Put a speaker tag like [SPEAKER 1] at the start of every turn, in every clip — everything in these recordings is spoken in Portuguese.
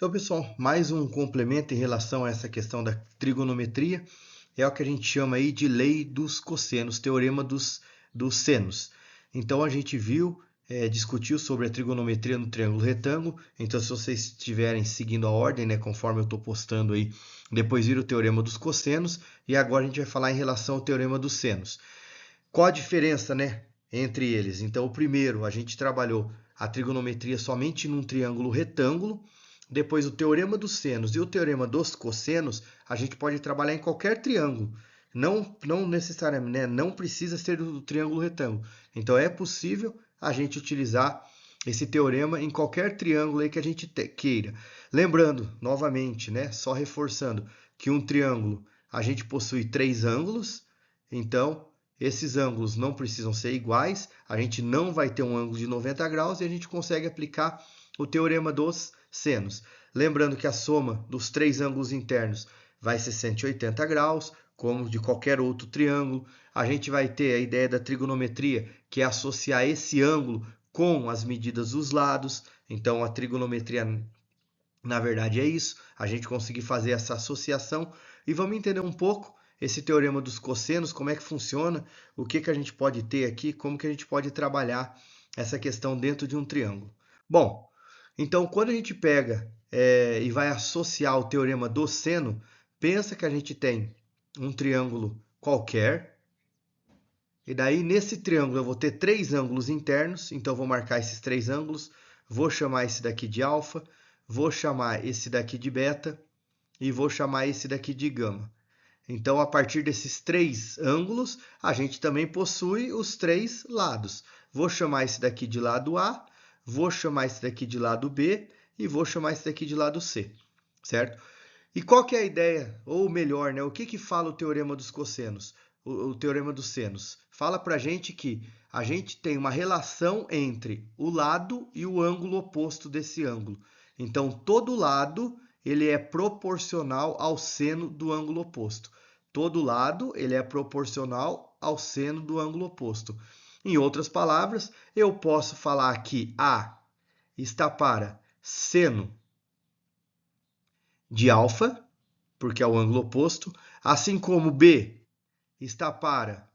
[SPEAKER 1] Então, pessoal, mais um complemento em relação a essa questão da trigonometria é o que a gente chama aí de lei dos cossenos, teorema dos senos. Então, a gente viu, discutiu sobre a trigonometria no triângulo retângulo. Então, se vocês estiverem seguindo a ordem, né, conforme eu estou postando aí, depois vira o teorema dos cossenos e agora a gente vai falar em relação ao teorema dos senos. Qual a diferença, né, entre eles? Então, o primeiro, a gente trabalhou a trigonometria somente num triângulo retângulo. Depois, o teorema dos senos e o teorema dos cossenos, a gente pode trabalhar em qualquer triângulo. Não necessariamente, né? Não precisa ser do triângulo retângulo. Então, é possível a gente utilizar esse teorema em qualquer triângulo aí que a gente queira. Lembrando, novamente, né? Só reforçando que um triângulo a gente possui três ângulos. Então, esses ângulos não precisam ser iguais. A gente não vai ter um ângulo de 90 graus e a gente consegue aplicar o teorema dos senos. Lembrando que a soma dos três ângulos internos vai ser 180 graus, como de qualquer outro triângulo. A gente vai ter a ideia da trigonometria, que é associar esse ângulo com as medidas dos lados. Então, a trigonometria, na verdade, é isso. A gente conseguir fazer essa associação. E vamos entender um pouco esse teorema dos cossenos, como é que funciona, o que a gente pode ter aqui, como que a gente pode trabalhar essa questão dentro de um triângulo. Bom, então, quando a gente pega e vai associar o teorema do seno, pensa que a gente tem um triângulo qualquer, e daí nesse triângulo eu vou ter três ângulos internos, então eu vou marcar esses três ângulos, vou chamar esse daqui de alfa, vou chamar esse daqui de beta e vou chamar esse daqui de gama. Então, a partir desses três ângulos, a gente também possui os três lados. Vou chamar esse daqui de lado A, vou chamar esse daqui de lado B e vou chamar esse daqui de lado C, certo? E qual que é a ideia, ou melhor, né, o que fala o teorema dos cossenos, o teorema dos senos? Fala para a gente que a gente tem uma relação entre o lado e o ângulo oposto desse ângulo. Então, todo lado ele é proporcional ao seno do ângulo oposto. Todo lado ele é proporcional ao seno do ângulo oposto. Em outras palavras, eu posso falar que A está para seno de alfa, porque é o ângulo oposto, assim como B está para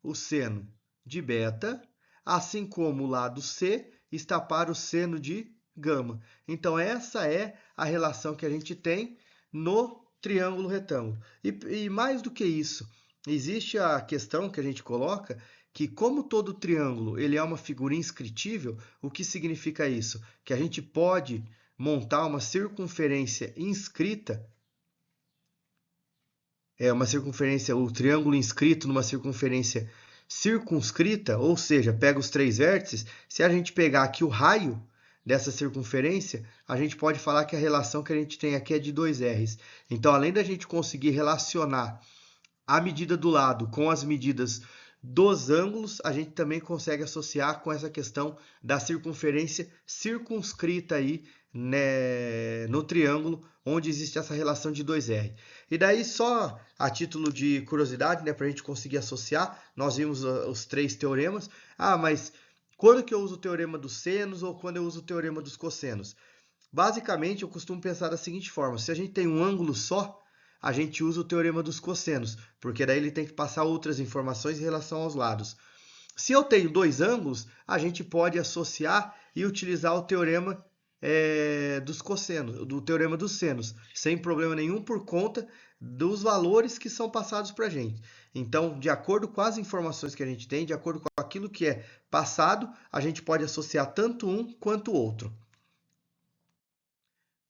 [SPEAKER 1] o seno de beta, assim como o lado C está para o seno de gama. Então, essa é a relação que a gente tem no triângulo retângulo. E mais do que isso, existe a questão que a gente coloca que, como todo triângulo ele é uma figura inscritível, o que significa isso? Que a gente pode montar uma circunferência inscrita, o triângulo inscrito numa circunferência circunscrita, ou seja, pega os três vértices. Se a gente pegar aqui o raio dessa circunferência, a gente pode falar que a relação que a gente tem aqui é de 2Rs. Então, além da gente conseguir relacionar a medida do lado com as medidas dos ângulos, a gente também consegue associar com essa questão da circunferência circunscrita aí, né, no triângulo, onde existe essa relação de 2R. E daí, só a título de curiosidade, né, para a gente conseguir associar, nós vimos os três teoremas. Mas quando que eu uso o teorema dos senos ou quando eu uso o teorema dos cossenos? Basicamente, eu costumo pensar da seguinte forma: se a gente tem um ângulo só, a gente usa o teorema dos cossenos, porque daí ele tem que passar outras informações em relação aos lados. Se eu tenho dois ângulos, a gente pode associar e utilizar o teorema dos cossenos, do teorema dos senos, sem problema nenhum, por conta dos valores que são passados para a gente. Então, de acordo com as informações que a gente tem, de acordo com aquilo que é passado, a gente pode associar tanto um quanto o outro.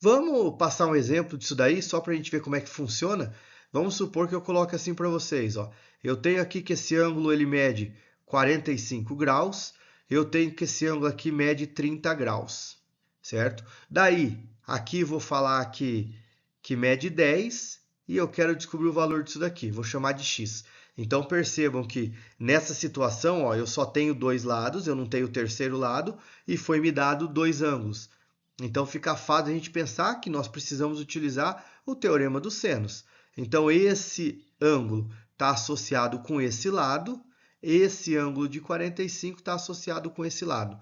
[SPEAKER 1] Vamos passar um exemplo disso daí, só para a gente ver como é que funciona. Vamos supor que eu coloque assim para vocês, ó. Eu tenho aqui que esse ângulo ele mede 45 graus, eu tenho que esse ângulo aqui mede 30 graus, certo? Daí, aqui vou falar que mede 10 e eu quero descobrir o valor disso daqui, vou chamar de x. Então, percebam que nessa situação, ó, eu só tenho dois lados, eu não tenho o terceiro lado, e foi me dado dois ângulos. Então, fica fácil a gente pensar que nós precisamos utilizar o teorema dos senos. Então, esse ângulo está associado com esse lado, esse ângulo de 45 está associado com esse lado.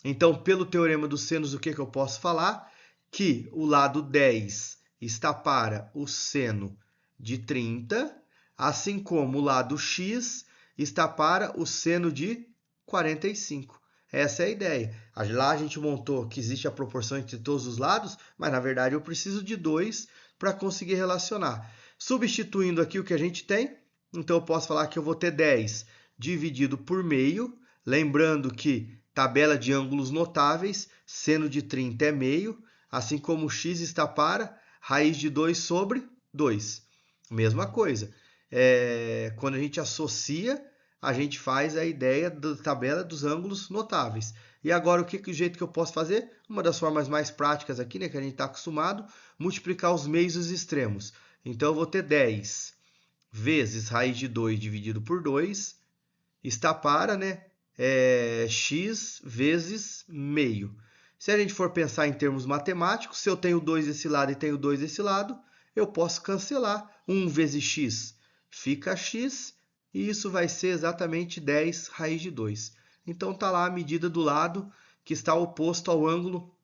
[SPEAKER 1] Então, pelo teorema dos senos, o que eu posso falar? que o lado 10 está para o seno de 30, assim como o lado x está para o seno de 45. Essa é a ideia. Lá a gente montou que existe a proporção entre todos os lados, mas na verdade eu preciso de 2 para conseguir relacionar. Substituindo aqui o que a gente tem, então eu posso falar que eu vou ter 10 dividido por meio, lembrando que tabela de ângulos notáveis, seno de 30 é meio, assim como x está para raiz de 2 sobre 2. Mesma coisa. Quando a gente associa, a gente faz a ideia da tabela dos ângulos notáveis. E agora, o jeito que eu posso fazer? Uma das formas mais práticas aqui, né, que a gente está acostumado, multiplicar os meios e os extremos. Então, eu vou ter 10 vezes raiz de 2 dividido por 2, está para, né, x vezes meio. Se a gente for pensar em termos matemáticos, se eu tenho 2 desse lado e tenho 2 desse lado, eu posso cancelar. 1 vezes x fica x, e isso vai ser exatamente 10 raiz de 2. Então, está lá a medida do lado que está oposto ao ângulo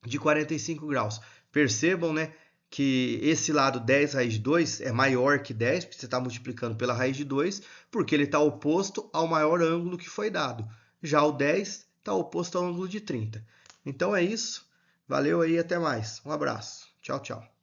[SPEAKER 1] de 45 graus. Percebam, né, que esse lado 10 raiz de 2 é maior que 10, porque você está multiplicando pela raiz de 2, porque ele está oposto ao maior ângulo que foi dado. Já o 10 está oposto ao ângulo de 30. Então é isso. Valeu aí, até mais. Um abraço. Tchau, tchau.